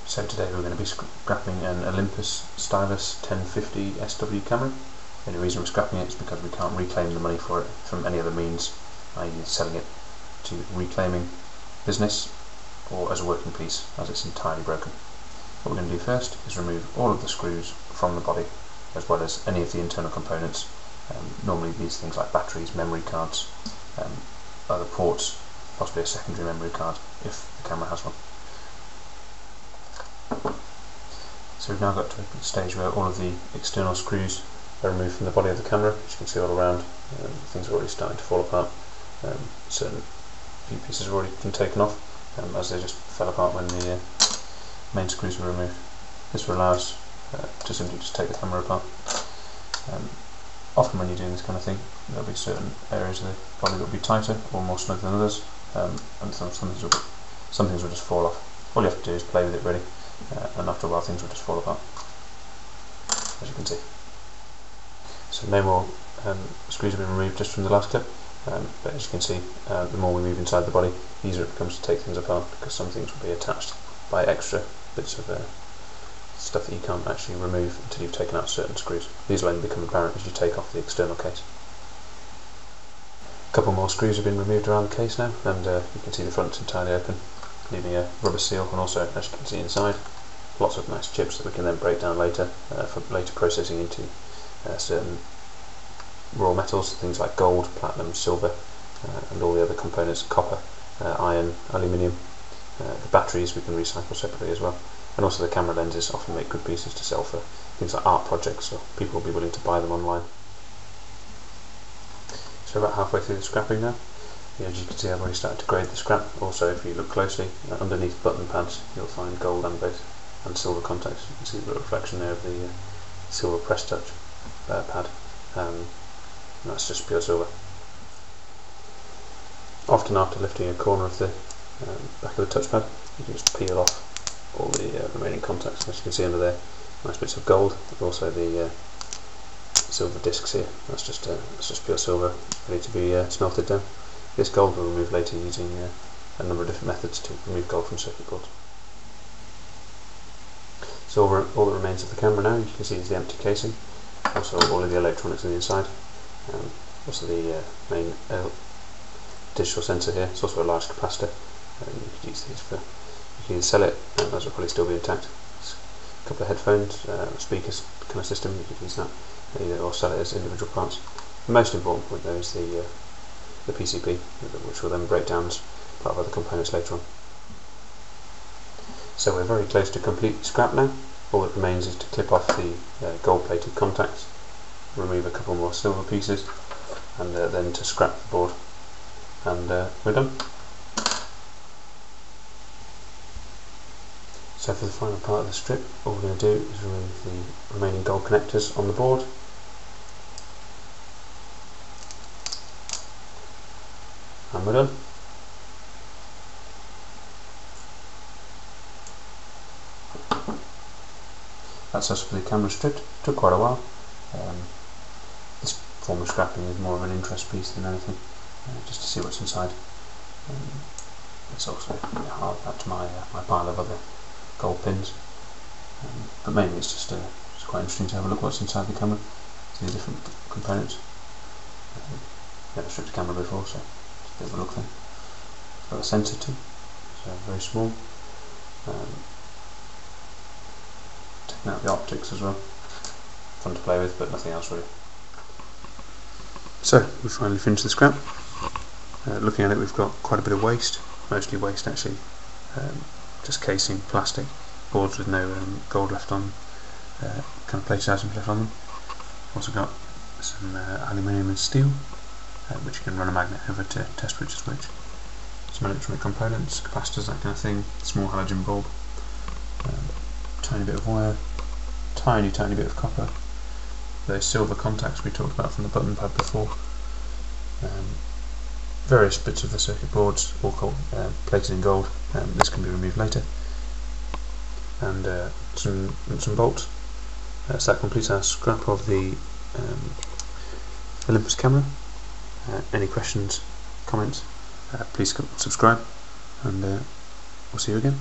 So today we're going to be scrapping an Olympus stylus 1050 SW camera. The only reason we're scrapping it is because we can't reclaim the money for it from any other means, i.e. selling it to reclaiming business or as a working piece, as it's entirely broken. What we're going to do first is remove all of the screws from the body, as well as any of the internal components, normally these things like batteries, memory cards, other ports, possibly a secondary memory card if the camera has one. So we've now got to a stage where all of the external screws are removed from the body of the camera. As you can see all around, things are already starting to fall apart. Certain few pieces have already been taken off, as they just fell apart when the main screws were removed. This will allow us to simply just take the camera apart. Often when you're doing this kind of thing, there'll be certain areas of the body that will be tighter or more snug than others, and some things will just fall off. All you have to do is play with it really, and after a while things will just fall apart, as you can see. So no more screws have been removed just from the last clip, but as you can see, the more we move inside the body, the easier it becomes to take things apart, because some things will be attached by extra bits of stuff that you can't actually remove until you've taken out certain screws. These will only become apparent as you take off the external case. A couple more screws have been removed around the case now, and you can see the front's entirely open, leaving a rubber seal, and also, as you can see inside, lots of nice chips that we can then break down later for later processing into certain raw metals, things like gold, platinum, silver, and all the other components, copper, iron, aluminium. The batteries we can recycle separately as well, and also the camera lenses often make good pieces to sell for things like art projects, so people will be willing to buy them online. So about halfway through the scrapping now. As you can see, I've already started to grade the scrap. Also, if you look closely, underneath button pads you'll find gold and silver contacts. You can see the reflection there of the silver press touch pad. That's just pure silver. Often after lifting a corner of the back of the touchpad, you can just peel off all the remaining contacts. As you can see under there, nice bits of gold, and also the silver discs here. That's just pure silver, ready to be smelted down. This gold will remove later using a number of different methods to remove gold from circuit boards. So all that remains of the camera now, you can see, is the empty casing. Also all of the electronics on the inside. Also the main digital sensor here. It's also a large capacitor. You could use these you can either sell it, and those will probably still be intact. It's a couple of headphones, speakers kind of system. You could use that either, or sell it as individual parts. The most important point though is the PCB, which will then break down as part of other components later on. So we're very close to complete scrap now. All that remains is to clip off the gold-plated contacts, remove a couple more silver pieces, and then to scrap the board, and we're done. So for the final part of the strip, all we're going to do is remove the remaining gold connectors on the board. And we're done. That's us for the camera stripped. Took quite a while. This form of scrapping is more of an interest piece than anything, just to see what's inside. It's also hard back to my pile of other gold pins, but mainly it's just quite interesting to have a look what's inside the camera, see the different components. Never stripped a camera before, so it's a bit of a look thing. It's got a sensor too, so very small. Taking out the optics as well, fun to play with, but nothing else really. So we've finally finished the scrap. Looking at it, we've got quite a bit of waste, mostly waste actually, just casing, plastic, boards with no gold left on, kind of plated items left on them. Also got some aluminium and steel, which you can run a magnet over to test which is which. Some electronic components, capacitors, that kind of thing, small halogen bulb, tiny bit of wire, tiny bit of copper, those silver contacts we talked about from the button pad before, various bits of the circuit boards, all plated in gold. This can be removed later, and some bolts. So that completes our scrap of the Olympus camera. Any questions, comments, please subscribe, and we'll see you again.